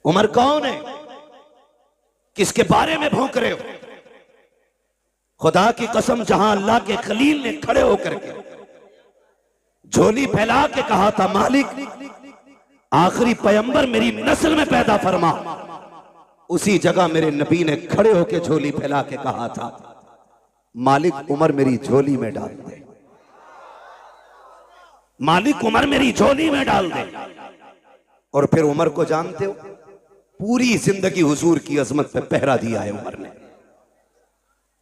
उमर कौन है, किसके बारे में भौंक रहे हो? खुदा की कसम, जहां अल्लाह के खलील ने खड़े होकर के झोली फैला के कहा था, मालिक आखिरी पैगंबर मेरी नस्ल में पैदा फरमा, उसी जगह मेरे नबी ने खड़े होकर झोली फैला के कहा था, मालिक उमर मेरी झोली में डाल दे, मालिक उमर मेरी झोली में डाल दे। और फिर उमर को जानते हो, पूरी जिंदगी हुजूर की अजमत पे पहरा दिया है उमर ने,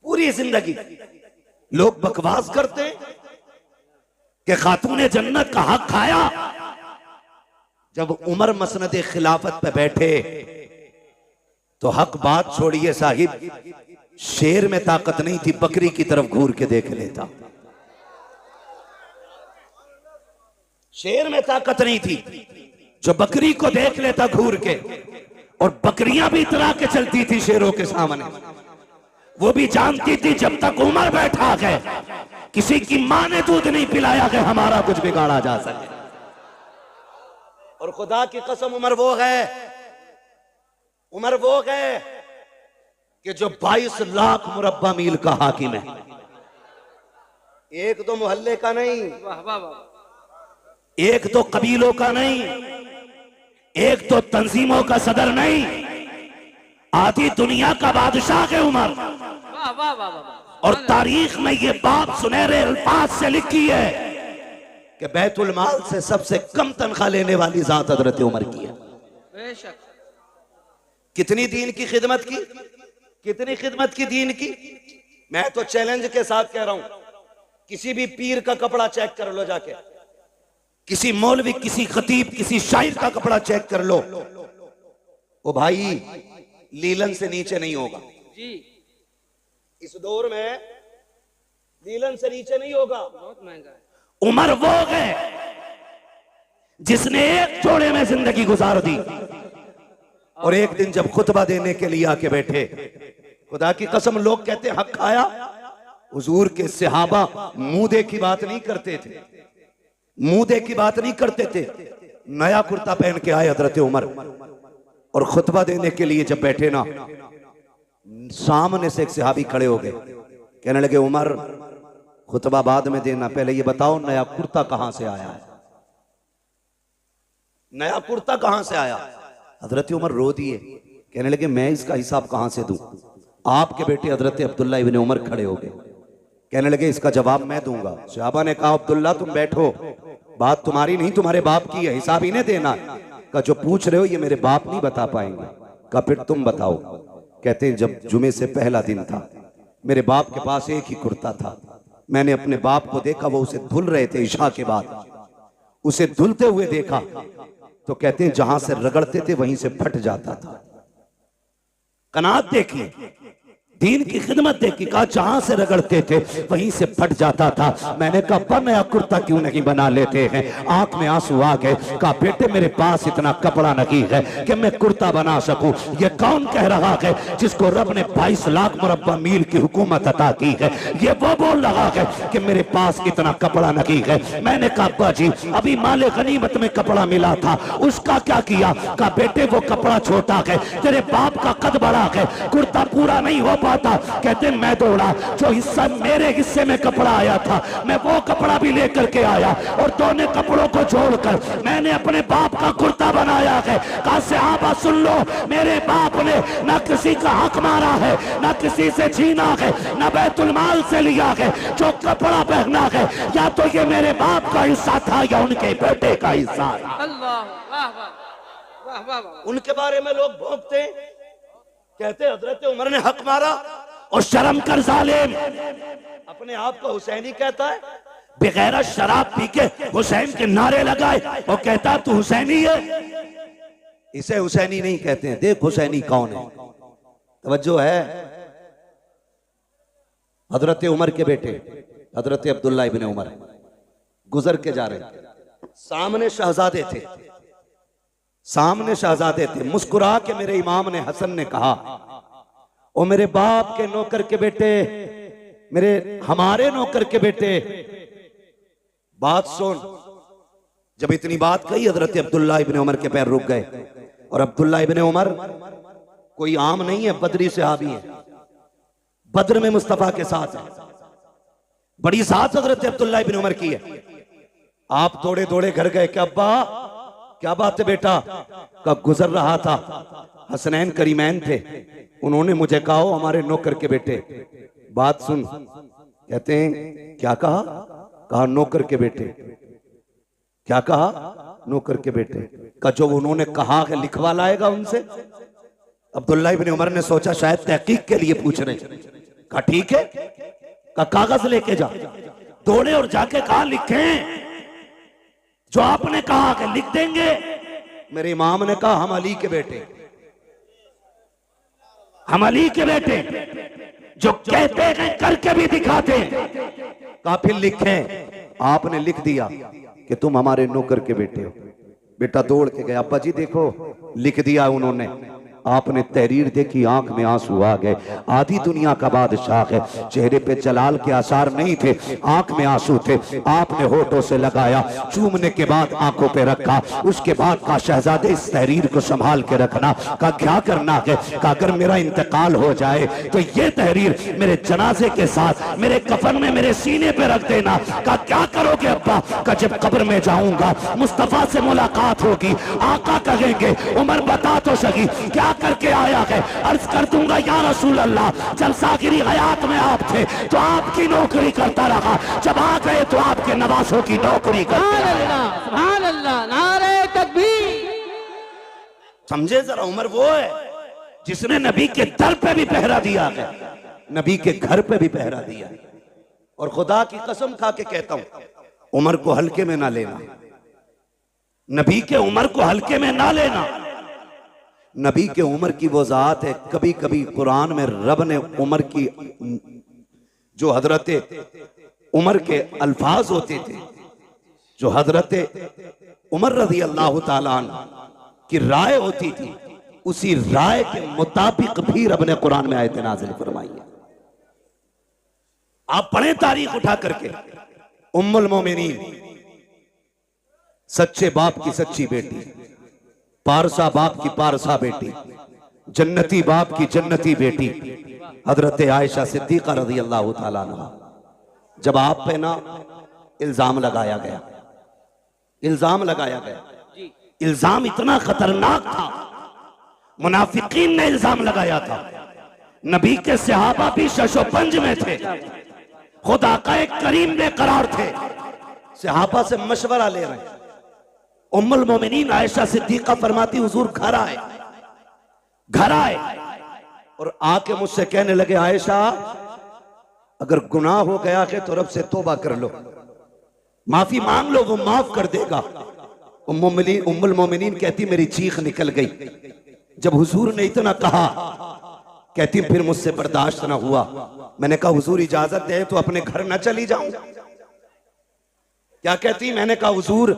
पूरी जिंदगी। लोग बकवास करते कि खातूने जन्नत का हक खाया। जब उमर मसनद खिलाफत पे बैठे तो हक बात छोड़िए साहिब, शेर में ताकत नहीं थी बकरी की तरफ घूर के देख लेता, शेर में ताकत नहीं थी जो बकरी को देख लेता घूर के। और बकरियां भी इतरा के चलती थी शेरों के सामने, वो भी जानती थी जब तक उमर बैठा है किसी की मां ने दूध नहीं पिलाया कि हमारा कुछ बिगाड़ा जा सके। और खुदा की कसम, उमर वो है, उमर वो है कि जो 22 लाख मुरब्बा मील का हाकिम है, एक तो मोहल्ले का नहीं, एक तो कबीलों का नहीं, एक तो तंजीमों का सदर नहीं, आधी दुनिया का बादशाह है उमर। और तारीख में ये बात सुनहरे अल्फाज से लिखी है कि बैतुल माल से सबसे कम तनख्वाह लेने वाली जात हजरत उमर की है। बेशक। कितनी दीन की खिदमत की, कितनी खिदमत की दीन की। मैं तो चैलेंज के साथ कह रहा हूं, किसी भी पीर का कपड़ा चेक कर लो जाके, किसी मौलवी, किसी खतीब, किसी शायर का कपड़ा चेक कर लो, वो भाई लीलन से नीचे नहीं होगा जी। इस दौर में लीलन से नीचे नहीं होगा, बहुत महंगा है। उमर वो है जिसने एक जोड़े में जिंदगी गुजार दी। और एक दिन जब खुतबा देने के लिए आके बैठे, खुदा की कसम लोग कहते हक खाया, हुजूर के सहाबा मुंह की बात नहीं करते थे, मुंह की बात नहीं करते थे। नया कुर्ता पहन के आए हजरत उमर और खुतबा देने के लिए जब बैठे ना, सामने से एक सहाबी खड़े हो गए, कहने लगे उमर खुतबा बाद में देना, पहले ये बताओ नया कुर्ता कहां से आया है, नया कुर्ता कहां से आया। हजरत उमर रो दिए, कहने लगे मैं इसका हिसाब कहां से दूं। आपके बेटे हजरत अब्दुल्ला इब्ने उमर खड़े हो गए, कहने लगे इसका जवाब मैं दूंगा। सहाबा ने कहा अब्दुल्ला तुम बैठो, बात तुम्हारी नहीं तुम्हारे बाप की है, हिसाब इन्हें देना। का जो पूछ रहे हो ये मेरे बाप नहीं बता पाएंगे। का फिर तुम बताओ। कहते हैं जब जुमे से पहला दिन था, मेरे बाप के पास एक ही कुर्ता था, मैंने अपने बाप को देखा, वो उसे धुल रहे थे इशा के बाद, उसे धुलते हुए देखा तो कहते हैं जहां से रगड़ते थे वहीं से फट जाता था। कनात देखिए, दीन की खिदमत देखी, कहा जहां से रगड़ते थे वहीं से फट जाता था। मैंने कहा नया कुर्ता क्यों नहीं बना लेते हैं। आंख में आंसू आ गए, कहा बेटे मेरे पास इतना कपड़ा नहीं है कि मैं कुर्ता बना सकूं। ये कौन कह रहा है जिसको रब ने 22 लाख मुरब्बा मील की हुकूमत अता की है, ये वो बोल रहा है कि मेरे पास इतना कपड़ा नहीं है। मैंने कहा अब्बा जी अभी माले गनीमत में कपड़ा मिला था, उसका क्या किया। कहा बेटे वो कपड़ा छोटा है, तेरे बाप का कद बड़ा है, कुर्ता पूरा नहीं हो पाता। कहते मैं दौड़ा, जो हिस्सा मेरे हिस्से में कपड़ा आया था मैं वो कपड़ा भी लेकर के आया और दोनों कपड़ों को जोड़कर मैंने अपने बाप का कुर्ता बनाया है। कहा सहाबा सुन लो, मेरे बाप ने ना किसी का हक मारा है, ना किसी से छीना है, ना बैतुल माल से लिया है। जो कपड़ा पहना है या तो ये मेरे बाप का हिस्सा था या उनके बेटे का हिस्सा था। अल्लाह वाह वाह वाह वाह। उनके बारे में लोग भोंकते, कहते हजरत उमर ने हक मारा। और शर्म कर जालिम, अपने आप को हुसैनी कहता है, बगैर शराब पी के हुसैन के नारे लगाए और कहता तू हुसैनी है। इसे हुसैनी नहीं कहते हैं, देख हुसैनी कौन है। तवज्जो है। हजरत उमर के बेटे हजरत अब्दुल्ला इब्ने उमर गुजर के जा रहे, सामने शहजादे थे, सामने शहजादे थे। मुस्कुरा के मेरे इमाम ने हसन ने कहा ओ मेरे बाप के नौकर के बेटे, मेरे हमारे नौकर के बेटे, बात सुन। जब इतनी बात कही हजरत अब्दुल्ला इब्ने उमर के पैर रुक गए। और अब्दुल्ला इब्ने उमर कोई आम नहीं है, बदरी सहाबी है, बद्र में मुस्तफा के साथ है। बड़ी साथ हजरत अब्दुल्ला इब्ने उमर की है। आप दौड़े दौड़े घर गए कि अब्बा क्या बात है बेटा? का गुजर रहा था, हसनैन करीमैन थे, उन्होंने मुझे कहा हमारे नौकर के बेटे, बात सुन। कहते हैं क्या कहा? कहा नौकर के बेटे। क्या कहा? नौकर के बेटे का जो उन्होंने कहा है लिखवा लाएगा उनसे। अब्दुल्ला इब्ने उमर ने सोचा शायद तहकीक के लिए पूछ रहे। कहा ठीक है, का कागज लेके जा। दौड़े और जाके कहा लिखें जो आपने कहा कि लिख देंगे। मेरे इमाम ने कहा हम अली के बेटे, हम अली के बेटे, जो कहते हैं करके भी दिखाते हैं। कहा फिर लिखें। आपने लिख दिया कि तुम हमारे नौकर के बेटे हो। बेटा दौड़ के गया, अब्बा जी देखो लिख दिया उन्होंने। आपने तहरीर देखी, आंख में आंसू आ गए। आधी दुनिया का बादशाह है, चेहरे पे जलाल के आसार नहीं थे, आंख में आंसू थे। आपने होठों से लगाया, चूमने के बाद आंखों पे रखा। उसके बाद कहा शहजादे इस तहरीर को संभाल के रखना। कहा क्या करना है? कहा अगर मेरा इंतकाल हो जाए तो ये तहरीर मेरे जनाजे के साथ मेरे कफन में मेरे सीने पे रख देना। कहा क्या करोगे अब्बा? कहा जब कब्र में जाऊंगा मुस्तफा से मुलाकात होगी, आका कहेंगे उमर बता तो सही क्या करके आया है? अर्ज कर दूंगा या रसूल अल्लाह, जब सागिरी हयात में आप थे तो आपकी नौकरी करता रहा, जब आ गए तो आपके नवासों की नौकरी करता रहा। सुभान अल्लाह, नारे तकबीर। समझे जरा, उमर वो है जिसने नबी के दर पे भी पहरा दिया है, नबी के घर पे भी पहरा दिया है। और खुदा की कसम खा के कहता हूं उमर को हल्के में ना लेना, नबी के उमर को हल्के में ना लेना। नबी के उमर की वो जात है, कभी कभी कुरान में रब ने उमर की जो हजरत उमर के अल्फाज होते थे, जो हजरत उमर रज़ी अल्लाह ताला अन्हु की राय होती थी, उसी राय के मुताबिक भी रब ने कुरान में आयत नाज़िल फरमाई है। आप पढ़े तारीख उठा करके, उम्मुल मोमिनीन सच्चे बाप की सच्ची बेटी, पारसा बाप की पारसा बेटी, जन्नती बाप की जन्नती बेटी हजरत आयशा सिद्दीका रज़ी अल्लाह ताला अन्हा। जब आप पे ना इल्जाम लगाया गया, इल्जाम लगाया गया, इल्जाम इतना खतरनाक था, मुनाफिकीन ने इल्जाम लगाया था। नबी के सहाबा भी शशोपंज में थे, खुदा का एक करीम बेकरार थे, सहाबा से मशवरा ले रहे हैं। उम्मुल मोमिनीन आयशा सिद्दीका फरमाती हुजूर घर आए, घर आए और आके मुझसे कहने लगे आयशा अगर गुनाह हो गया है तो रब से तौबा कर लो, माफी मांग लो, वो माफ कर देगा। उम्मुल मोमिनीन कहती मेरी चीख निकल गई जब हुजूर ने इतना कहा। कहती फिर मुझसे बर्दाश्त ना हुआ, मैंने कहा हुजूर इजाजत दे तो अपने घर ना चली जाऊं। क्या कहती? मैंने कहा हुजूर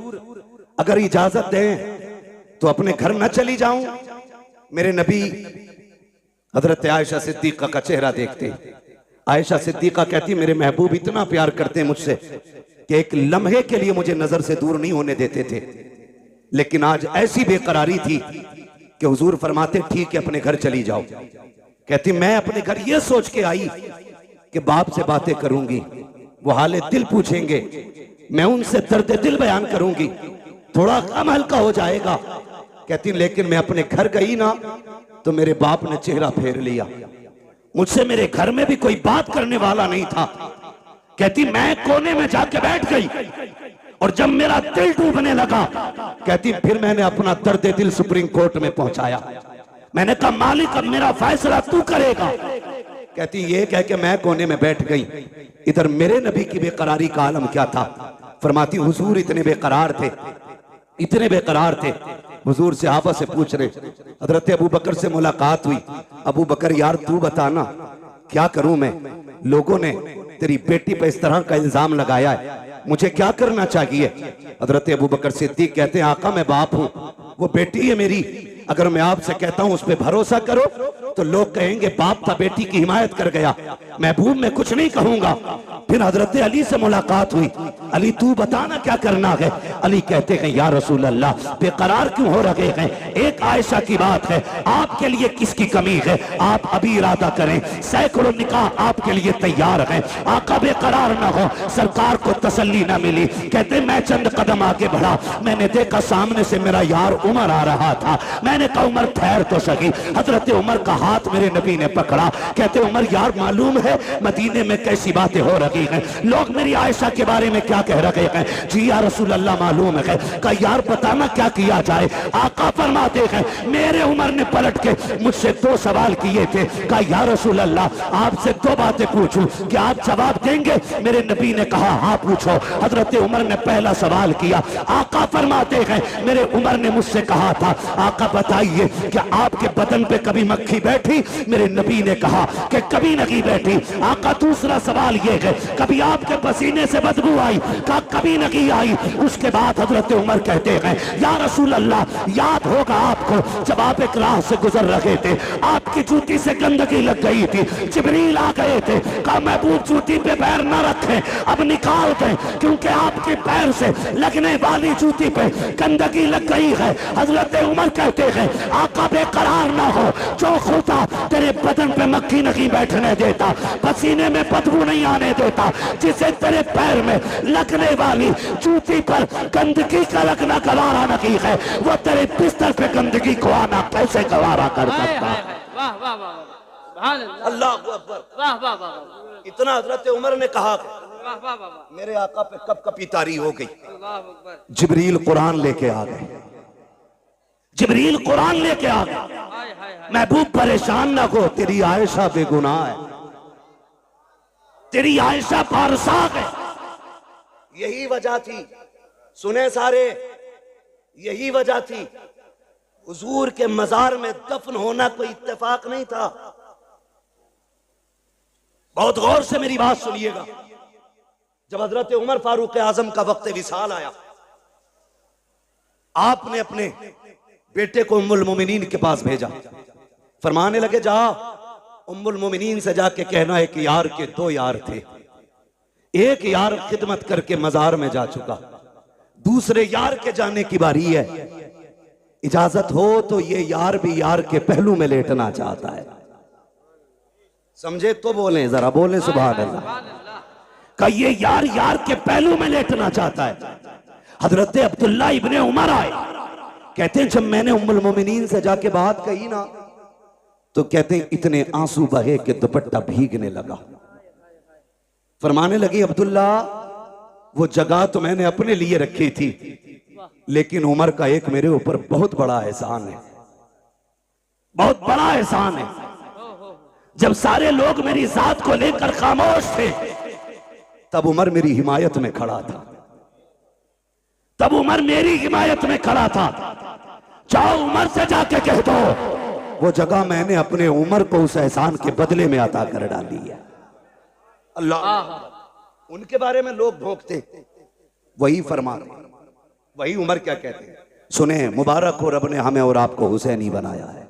अगर इजाजत दें तो अपने घर न चली जाऊं। मेरे नबी हजरत आयशा सिद्दीका का चेहरा देखते, आयशा सिद्दीका कहती मेरे महबूब इतना प्यार करते मुझसे कि एक लम्हे के लिए मुझे नजर से दूर नहीं होने देते थे, लेकिन आज ऐसी बेकरारी थी कि हुजूर फरमाते ठीक है अपने घर चली जाओ। कहती मैं अपने घर ये सोच के आई कि बाप से बातें करूंगी, वो हाले दिल पूछेंगे, मैं उनसे दर्द दिल बयान करूंगी, थोड़ा कम हल्का हो जाएगा। कहती लेकिन मैं अपने घर गई ना तो मेरे बाप ने चेहरा फेर लिया, मुझसे मेरे घर में भी कोई बात करने वाला नहीं था। कहती मैं कोने में जाके बैठ गई और जब मेरा दिल डूबने लगा, कहती फिर मैंने अपना दर्द दिल सुप्रीम कोर्ट में पहुंचाया। मैंने कहा मालिक अब मेरा फैसला तू करेगा। कहती ये कह के मैं कोने में बैठ गई। इधर मेरे नबी की बेकरारी का आलम क्या था? फरमाती हुजूर इतने बेकरार थे, इतने बेकरार थे, हुजूर सहाबा से पूछ रहे। हजरत अबू बकर से मुलाकात हुई, अबू बकर यार तू बताना क्या करूं मैं, लोगों ने तेरी बेटी पर इस तरह का इल्जाम लगाया है, मुझे क्या करना चाहिए? हजरत अबू बकर सिद्दीक कहते हैं आका मैं बाप हूं, वो बेटी है मेरी, अगर मैं आपसे कहता हूं उस पर भरोसा करो तो लोग कहेंगे बाप था बेटी की हिमायत कर गया। महबूब मैं कुछ नहीं कहूंगा। फिर हजरत अली से मुलाकात हुई। अली तू बताना क्या करना है। अली कहते हैं या रसूल अल्लाह बेकरार क्यों हो रहे हैं, एक आयशा की बात है, आपके लिए किसकी कमी है, आप अभी इरादा करें, सैकड़ों निकाह आपके लिए तैयार हैं, आका बेकरार ना हो। सरकार को तसल्ली ना मिली। कहते मैं चंद कदम आगे बढ़ा, मैंने देखा सामने से मेरा यार उमर आ रहा था। मैंने कहा उमर ठहर तो सही। हजरत उमर का हाथ मेरे नबी ने पकड़ा। कहते उमर यार मालूम है मदीने में कैसी बातें हो रही हैं, लोग मेरी आयशा के बारे में क्या कह रहे हैं। जी या रसूल अल्लाह मालूम है। कहा यार बताना क्या किया जाए। आका फरमाते हैं मेरे उमर ने पलट के मुझसे 2 सवाल किए थे। कहा या रसूल अल्लाह आपसे 2 बातें पूछूं, क्या आप जवाब देंगे। मेरे नबी ने कहा हाँ पूछो। हजरत उमर ने पहला सवाल किया। आका फरमाते हैं मेरे उमर ने मुझसे कहा था आका बताइए क्या आपके बदन पे कभी मक्खी बैठी। मेरे नबी ने कहा कि कभी नहीं बैठी। आका दूसरा सवाल ये है कभी आपके पसीने से बदबू आई। कहा कभी नहीं आई। उसके बाद हजरत उमर कहते हैं या रसूल अल्लाह याद होगा आपको जब आप एक राह से गुजर रहे थे, आपकी जूती से गंदगी लग गई थी, जिब्रील आ गए थे। कहा महबूब जूती पे पैर न रखें, अब निकाल दें, क्योंकि आपके पैर से लगने वाली जूती पे गंदगी लग गई है। हजरत उमर कहते हैं आका बेकरार ना हो, जो खुदा तेरे बदन पे मक्खी नहीं बैठने देता, पसीने में बदबू नहीं आने देता, जिसे तेरे पैर में लगने वाली जूती पर गंदगी का लगना गवारा नहीं है, वो तेरे बिस्तर पे गंदगी को आना कैसे गवारा कर सकता। वाह वाह वाह सुभान अल्लाह अल्लाह अकबर। वाह वाह वाह इतना हजरत उमर ने कहा वाह वाह वाह मेरे आका पे कब कपी तारी हो गई। अल्लाह अकबर। जिब्रील कुरान लेके आ गए। जिब्रील कुरान लेके आ गए। हाय हाय हाय महबूब परेशान ना हो, तेरी आयशा बेगुनाह है, तेरी आयशा पारसाक है। यही वजह थी, सुने सारे, यही वजह थी हुजूर के मजार में दफन होना कोई इत्तेफाक नहीं था। बहुत गौर से मेरी बात सुनिएगा। जब हजरत उमर फारूक आजम का वक्त विसाल आया, आपने अपने बेटे को उम्मुल मोमिनीन के पास भेजा। फरमाने लगे जा उम्मुल मोमिनीन से जाके कहना है कि यार के 2 यार थे, एक यार खिदमत करके मजार में जा चुका, दूसरे यार के जाने की बारी है, इजाजत हो तो ये यार भी यार के पहलू में लेटना चाहता है। समझे तो बोले, जरा बोले सुभान अल्लाह। का ये यार यार के पहलू में लेटना चाहता है। हजरत अब्दुल्ला इब्ने उमर आए, कहते हैं जब मैंने उम्मुल मोमिनीन से जाके बात कही ना, तो कहते हैं इतने आंसू बहे कि दुपट्टा भीगने लगा। फरमाने लगी अब्दुल्ला वो जगह तो मैंने अपने लिए रखी थी, लेकिन उमर का एक मेरे ऊपर बहुत बड़ा एहसान है, बहुत बड़ा एहसान है। जब सारे लोग मेरी जात को लेकर खामोश थे, तब उमर मेरी हिमायत में खड़ा था, तब उमर मेरी हिमायत में खड़ा था। जाओ उमर से जाके कह दो वो जगह मैंने अपने उमर को उस एहसान के बदले में अता कर डाली है। अल्लाह उनके बारे में लोग भोंकते, वही फरमा रहे, वही उमर क्या कहते हैं सुने। मुबारक हो रब ने हमें और आपको हुसैनी बनाया है।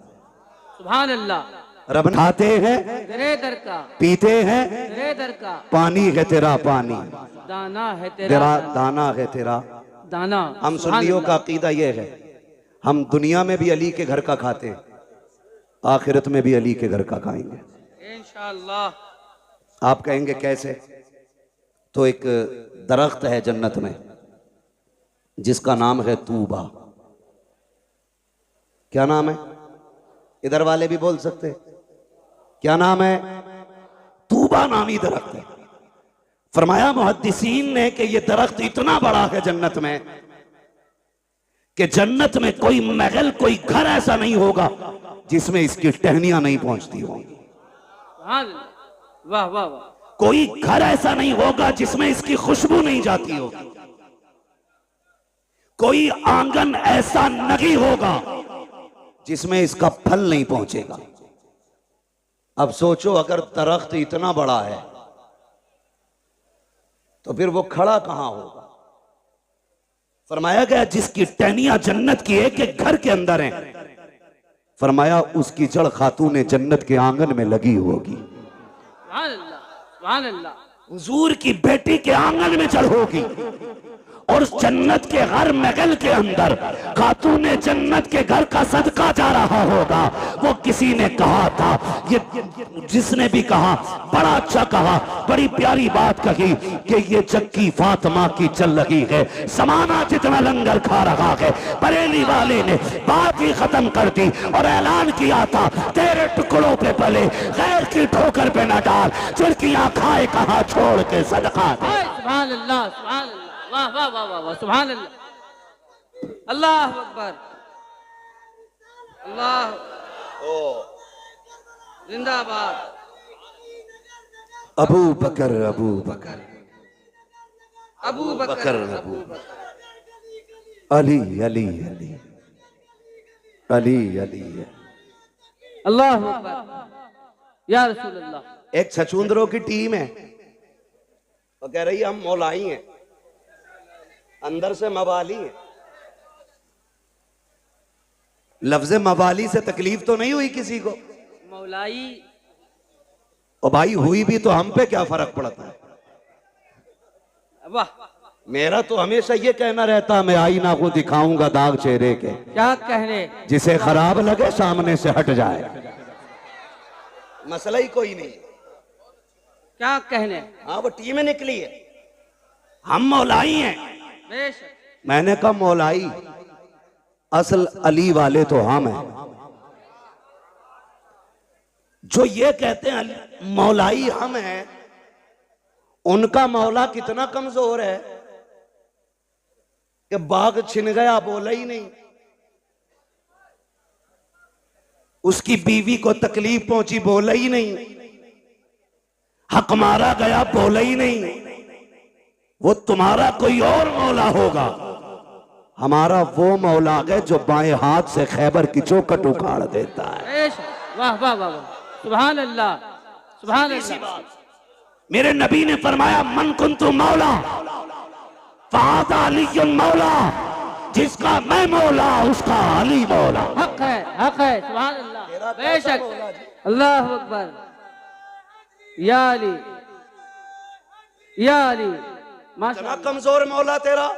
सुभान अल्लाह। रब खाते हैं तेरे दर का, पीते हैं तेरे दर का, पानी है तेरा पानी, दाना है तेरा तेरा दाना है तेरा दाना। हम सुन्नियों का अकीदा यह है, हम दुनिया में भी अली के घर का खाते हैं, आखिरत में भी अली के घर का खाएंगे इंशाअल्लाह। आप कहेंगे कैसे? तो एक दरख्त है जन्नत में जिसका नाम है तूबा। क्या नाम है? इधर वाले भी बोल सकते हैं। क्या नाम है? तूबा नामी दरख्त है। फरमाया मुहद्दिसीन ने कि यह दरख्त इतना बड़ा है जन्नत में कि जन्नत में कोई महल, कोई घर ऐसा नहीं होगा जिसमें इसकी टहनियां नहीं पहुंचती होंगी। वाह वाह वाह। कोई घर ऐसा नहीं होगा जिसमें इसकी खुशबू नहीं जाती होगी, कोई आंगन ऐसा नहीं होगा जिसमें इसका फल नहीं पहुंचेगा। अब सोचो अगर दरख्त इतना बड़ा है तो फिर वो खड़ा कहां होगा? फरमाया गया जिसकी टहनियां जन्नत की एक एक घर के अंदर हैं, फरमाया उसकी जड़ खातून जन्नत के आंगन में लगी होगी। सुभान अल्लाह, सुभान अल्लाह। हुजूर की बेटी के आंगन में जड़ होगी और उस जन्नत के हर महल के अंदर खातून जन्नत के घर का सदका जा रहा होगा। वो किसी ने कहा था, ये जिसने भी कहा बड़ा अच्छा कहा, बड़ी प्यारी बात कही कि ये चक्की फातिमा की चल रही है, समाना जितना लंगर खा रहा है। बरेली वाले ने बात ही खत्म कर दी और ऐलान किया था, तेरे टुकड़ों पे पले गैर की ठोकर पे न डाल, चिड़कियां खाए कहा छोड़ के सदका दे। सुभान अल्लाह, सुभान अल्लाह, वाह वाह वाह वाह वाह, सुभान अल्लाह, अल्लाह अकबर, अल्लाह, जिंदाबाद। अबू बकर अबू बकर अबू बकर, अबू बकर, अली अली अली अली अली। अल्लाह अकबर, या रसूल अल्लाह। एक छछूंदरों की टीम है, वो कह रही है हम मौलाई हैं, अंदर से मवाली है। लफ्ज मवाली से तकलीफ तो नहीं हुई किसी को? मौलाई, और भाई हुई भी तो हम पे क्या फर्क पड़ता है? वाह, मेरा तो हमेशा ये कहना रहता, मैं आईना को दिखाऊंगा दाग चेहरे के, क्या कहने, जिसे खराब लगे सामने से हट जाए, मसला ही कोई नहीं। क्या कहने। हाँ वो टीम निकली है, हम मौलाई हैं। बेशक। मैंने कहा मौलाई, असल अली वाले तो हम हैं। जो ये कहते हैं मौलाई हम हैं, उनका मौला कितना कमजोर है कि बाग छिन गया बोला ही नहीं, उसकी बीवी को तकलीफ पहुंची बोला ही नहीं, हक मारा गया बोला ही नहीं। वो तुम्हारा कोई और मौला होगा, हमारा वो मौला है जो बाएं हाथ से खैबर की चौखट उखाड़ देता है। बेशक। वाह वाह वाह वाह, सुभान अल्लाह, सुभान अल्लाह। मेरे नबी ने फरमाया, मन कुन्तु मौला फ़हाज़ा अलीयुन मौला, जिसका मैं मौला उसका अली मौला। हक है, हक है, सुभान अल्लाह, बेशक। अल्लाह अकबर, या अली, या अली, इतना कमजोर मौला तेरा।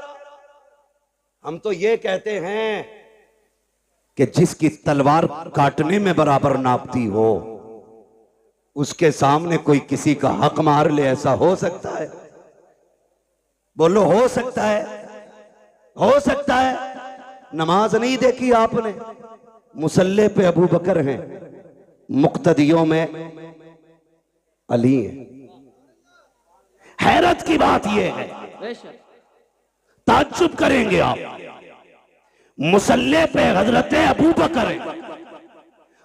हम तो ये कहते हैं कि जिसकी तलवार काटने में बराबर नापती हो, उसके सामने कोई किसी का हक मार ले, ऐसा हो सकता है? बोलो हो सकता है? हो सकता है? नमाज नहीं देखी आपने? मुसल्ले पे अबू बकर हैं, मुक्तदियों में अली है। हैरत की बात यह है, बेशक, ताज्जुब करेंगे आप, मुसल्ले पे हजरत अबू बकर है,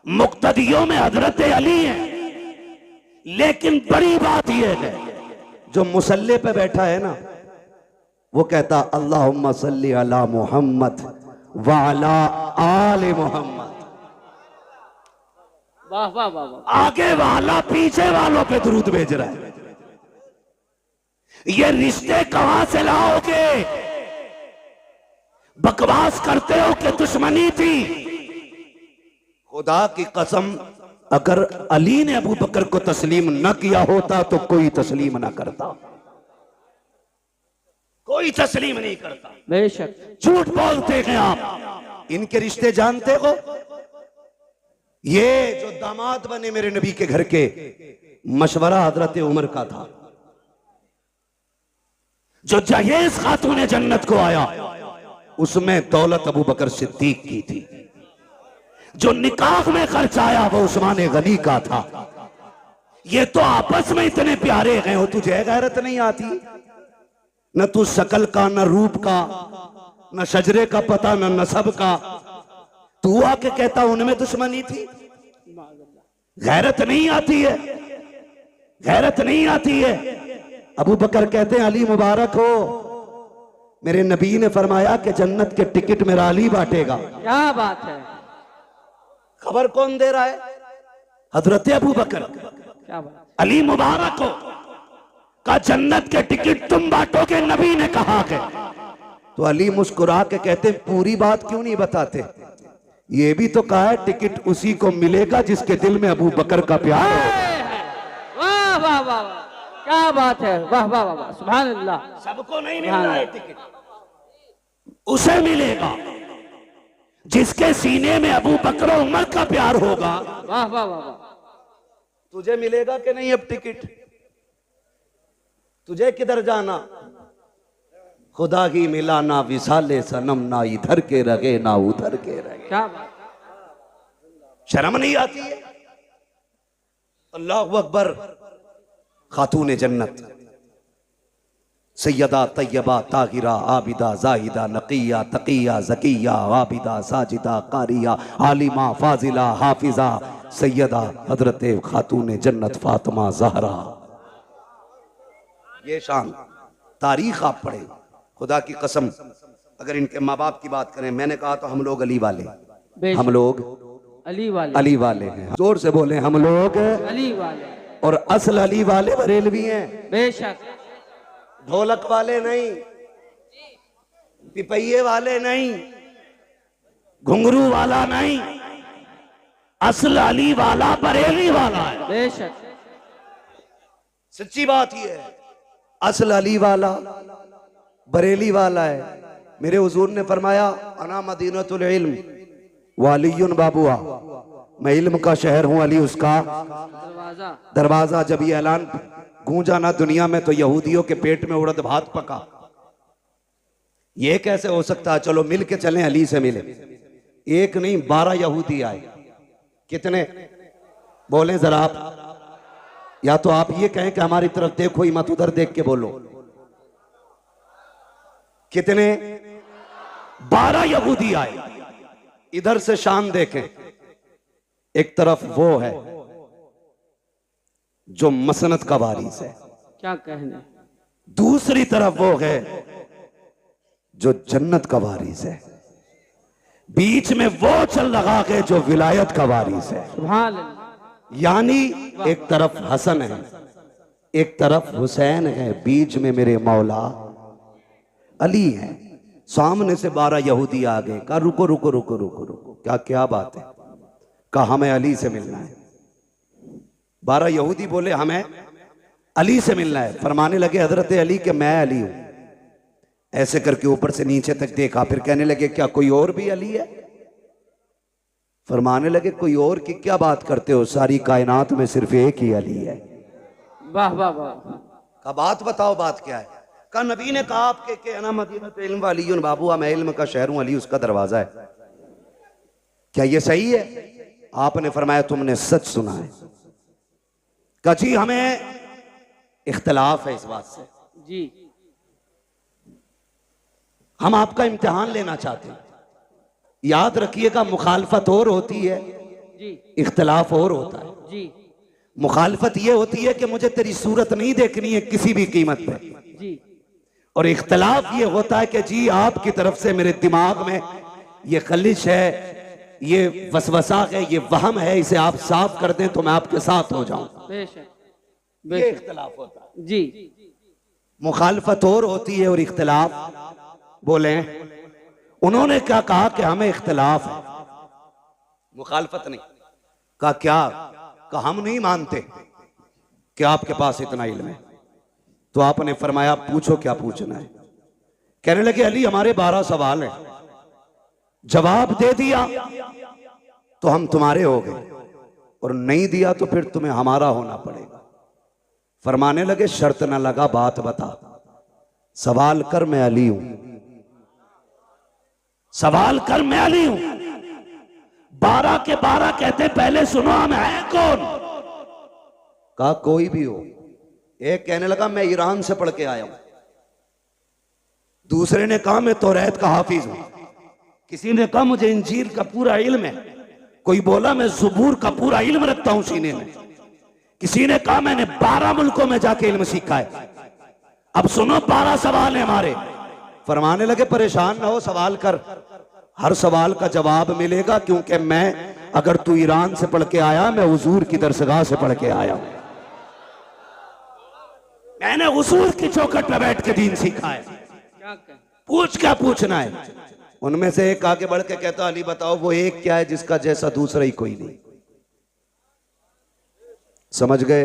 मुक्तदियों में हजरत अली है। लेकिन बड़ी बात यह है, जो मुसल्ले पे बैठा है ना, वो कहता अल्लाहुम्मा सल्ली अला मुहम्मद व अला आले मुहम्मद। वाह वाह वाह वाह, आगे वाला पीछे वालों पे दुरूद भेज रहा है। ये रिश्ते कहां से लाओगे? बकवास करते हो कि दुश्मनी थी। खुदा की कसम, अगर अली ने अबू बकर को तस्लीम न किया होता तो कोई तस्लीम ना करता, कोई तस्लीम नहीं करता। बेशक। झूठ बोलते हैं आप। इनके रिश्ते जानते हो? ये जो दामाद बने मेरे नबी के घर के, मशवरा हजरत उमर का था। जो जहेज खातून जन्नत को आया, उसमें दौलत अबू बकर सिद्दीक की थी। जो निकाह में खर्च आया वो उस्मान गनी का था। ये तो आपस में इतने प्यारे हैं, वो तुझे गैरत नहीं आती? न तू शकल का, न रूप का, न शजरे का पता, न नसब का। तू आके कहता उनमें दुश्मनी थी? गैरत नहीं आती है? गैरत नहीं आती है? अबू बकर कहते हैं अली मुबारक हो, मेरे नबी ने फरमाया कि जन्नत के टिकट मेरा अली बांटेगा। क्या बात है। खबर कौन दे रहा है? हजरत अबू बकर। क्या बात। अली मुबारक हो का जन्नत के टिकट तुम बांटोगे, नबी ने कहा है। तो अली मुस्कुरा के कहते पूरी बात क्यों नहीं बताते? ये भी तो कहा है टिकट उसी को मिलेगा जिसके दिल में अबू बकर का प्यार हो। वाह वाह वाह वाह, क्या बात है, वाह वाह वाह वाह, सुभान अल्लाह। सबको नहीं मिल रहा है टिकट, उसे मिलेगा जिसके सीने में अबू बकर और उमर का प्यार होगा। वाह वाह वाह वाह। तुझे मिलेगा कि नहीं अब टिकट? तुझे किधर जाना? खुदा ही मिला ना विसाले सनम, ना इधर के रगे ना उधर के रगे। क्या बात, शर्म नहीं आती है? अल्लाहु अकबर। खातून जन्नत सैयदा तैयबा ताहिरा आबिदा जाहिदा नकिया तकिया जकिया आबिदा साजिदा कारिया आलिमा फाजिला हाफिजा सैयदा हजरत खातून जन्नत फातिमा जहरा। ये शान तारीख आप पढ़े, खुदा की कसम। अगर इनके माँ बाप की बात करें, मैंने कहा तो हम लोग अली वाले, हम लोग अली वाले हैं। जोर से बोले, हम लोग अली वाले। और असल अली वाले बरेलवी हैं, बेशक। ढोलक वाले नहीं, पिपैये वाले नहीं, घुंघरू वाला नहीं, असल अली वाला बरेली वाला है। बेशक सच्ची बात ये है, असल अली वाला बरेली वाला है। मेरे हुजूर ने फरमाया, अना मदीनतुल इल्म वालियुन बाबुआ, मैं इल्म का शहर हूं, अली उसका दरवाजा। जब ये ऐलान गूंजा ना दुनिया में, तो यहूदियों के पेट में उड़द भात पका। ये कैसे हो सकता है? चलो मिल के चलें, अली से मिले। एक नहीं 12 यहूदी आए। कितने बोले जरा आप? या तो आप ये कहें कि हमारी तरफ देखो ही मत, उधर देख के बोलो। कितने? 12 यहूदी आए। इधर से शान देखें, एक तरफ वो है जो मसनत का वारिस है, क्या कहने, दूसरी तरफ वो है जो जन्नत का वारिस है, बीच में वो चल रहा है जो विलायत का वारिस है। सुभान अल्लाह। यानी एक तरफ हसन है, एक तरफ हुसैन है, बीच में मेरे मौला अली है। सामने से 12 यहूदी आ गए। कहा रुको रुको रुको रुको रुको, क्या क्या बात है? कहा हमें अली से मिलना है। 12 यहूदी बोले हमें अली से मिलना है। फरमाने लगे हजरत अली के मैं अली हूं। ऐसे करके ऊपर से नीचे तक देखा, फिर कहने लगे क्या कोई और भी अली है? फरमाने लगे कोई और की क्या बात करते हो, सारी कायनात में सिर्फ एक ही अली है। वाह वाह वाह। का बात बताओ, बात क्या है? का नबी ने कहा आपके के अना मदीनतुल इल्म वालियुन बाबुआ, मैं इल्म का शहर हूं, अली उसका दरवाजा है। क्या ये सही है? आपने फरमाया तुमने सच सुना है। कहा जी हमें इख्तलाफ है इस बात से, जी हम आपका इम्तिहान लेना चाहते हैं। याद रखिएगा, मुखालफत और होती है, जी इख्तलाफ और होता है। जी मुखालफत ये होती है कि मुझे तेरी सूरत नहीं देखनी है किसी भी कीमत पे, जी। और इख्तलाफ ये होता है कि जी आपकी तरफ से मेरे दिमाग में ये खलिश है, ये वसवसा है, ये वहम है, इसे आप साफ कर दें तो मैं आपके साथ हो जाऊं। बेशक ये बेशक। इख्तलाफ होता है। जी मुखालफत और होती है और इख्तलाफ। बोले उन्होंने क्या कहा कि हमें इख्तलाफ है, मुखालफत नहीं। कहा क्या? कहा हम नहीं मानते कि आपके पास इतना इल्म है। तो आपने फरमाया पूछो क्या पूछना है। कहने लगे अली हमारे 12 सवाल हैं, जवाब दे दिया तो हम तुम्हारे हो गए, और नहीं दिया तो फिर तुम्हें हमारा होना पड़ेगा। फरमाने लगे शर्त न लगा, बात बता, सवाल कर मैं अली हूं, सवाल कर मैं अली हूं। 12 के 12 कहते पहले सुनो हम हैं कौन? कहा कोई भी हो। एक कहने लगा मैं ईरान से पढ़ के आया हूं, दूसरे ने कहा मैं तौरात का हाफिज हूं, किसी ने कहा मुझे इंजील का पूरा इल्म है, कोई बोला मैं ज़बूर का पूरा इल्म रखता हूं सीने में, किसी ने कहा मैंने 12 मुल्कों में जाके इल्म सीखा है। अब सुनो 12 सवाल है हमारे। फरमाने लगे परेशान ना हो, सवाल कर, हर सवाल का जवाब मिलेगा, क्योंकि मैं, अगर तू ईरान से पढ़ के आया, मैं हुजूर की दरसगाह से पढ़ के आया हूं, मैंने हुजूर की चौखट पे बैठ के दीन सीखा है। क्या कहें? पूछ क्या पूछना है? उनमें से एक आगे बढ़ के कहता, अली बताओ वो एक क्या है जिसका जैसा दूसरा ही कोई नहीं। समझ गए?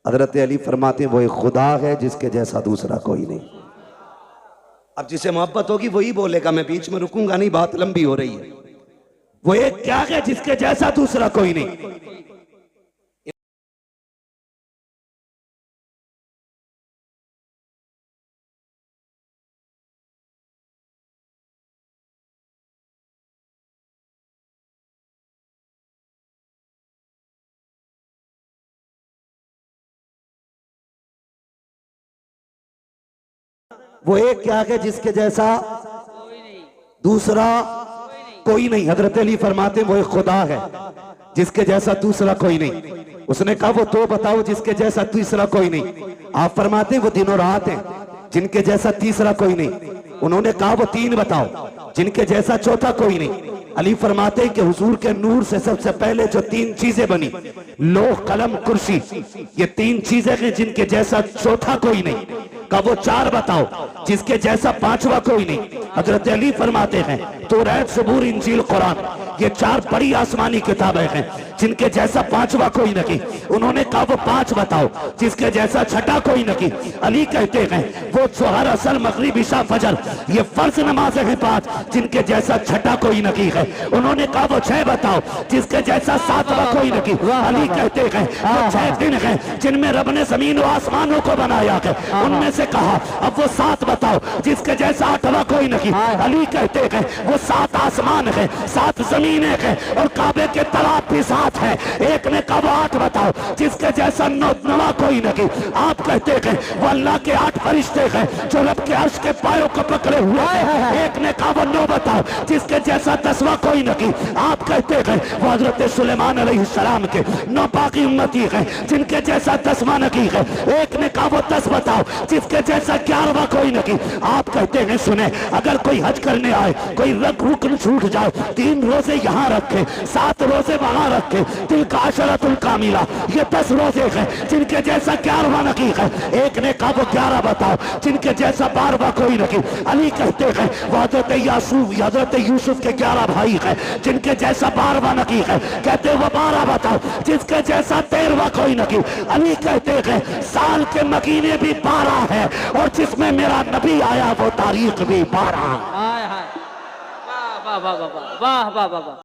हजरत अली फरमाते वो एक खुदा है जिसके जैसा दूसरा कोई नहीं। अब जिसे मोहब्बत होगी वही बोलेगा, मैं बीच में रुकूंगा नहीं, बात लंबी हो रही है। वो एक क्या है जिसके जैसा दूसरा कोई नहीं। वो एक क्या है जिसके जैसा दूसरा कोई नहीं। हजरत अली फरमाते वो एक खुदा है जिसके जैसा दूसरा कोई नहीं। उसने कहा वो तो बताओ जिसके जैसा तीसरा कोई नहीं। आप फरमाते वो दिन और रात है जिनके जैसा तीसरा कोई नहीं। उन्होंने कहा वो तीन बताओ जिनके जैसा चौथा कोई नहीं। अली फरमाते हैं कि हुजूर के नूर से सबसे पहले जो तीन चीजें बनी, लोह कलम कुर्सी, ये तीन चीजें हैं जिनके जैसा चौथा कोई नहीं। का वो चार बताओ जिसके जैसा पांचवा कोई नहीं। हजरत अली फरमाते हैं तौरात, ज़बूर, इंजील, कुरान, ये चार बड़ी आसमानी किताबें हैं जिनके जैसा पांचवा कोई नहीं। उन्होंने कहा वो पांच बताओ जिसके जैसा छठा कोई नहीं। अली कहते हैं वो जोहर, असर, मगरिब, इशा, फजर, ये फर्ज नमाजें हैं पांच जिनके जैसा छठा कोई नहीं है। उन्होंने कहा वो छह बताओ जिसके जैसा सातवां कोई नहीं। अली कहते हैं वो छह दिन हैं जिनमें रब ने जमीन और आसमानों को बनाया है। उनमें से कहा अब वो सात बताओ जिसके जैसा आठवां कोई नहीं। अली कहते हैं वो सात आसमान है, सात जमीनें हैं और काबे के तालाब भी साथ है। एक ने कहा वो आठ बताओ जिसके जैसा नवा कोई नहीं। आप कहते हैं वो अल्लाह के आठ फरिश्ते हैं जो रब के अर्श के पायों को पकड़े हुए हैं। एक ने कहा वो नौ बताओ जिसके जैसा दसवां कोई नहीं। आप कहते हैं वो हजरत सुलेमान अलैहिस्सलाम के नौ बाकी उम्मती हैं जिनके जैसा दसवां नहीं है। एक ने कहा वो 10 बताओ जिसके जैसा 11वां कोई नहीं। आप कहते हैं सुने, अगर कोई हज करने आए, कोई रुकन छूट जाए, 3 रोजे यहाँ रखे, 7 रोजे वहां रखे, तिल का अशरतुल कामिला, ये 10 रोजे हैं जिनके जैसा 11वां नहीं है। एक ने कहा वो 11 बताओ जिनके जैसा 12वां कोई नहीं। अली कहते हैं वो हजरत यूसुफ के 11 भाई हैं जिनके जैसा 12वां नहीं है। कहते वो 12 बताओ जिसके जैसा 13वां कोई नहीं। अली कहते हैं साल के महीने भी 12 है और जिसमें मेरा नबी आया वो तारीख भी 12। वाह वाह वाह वाह वाह वाह वाह।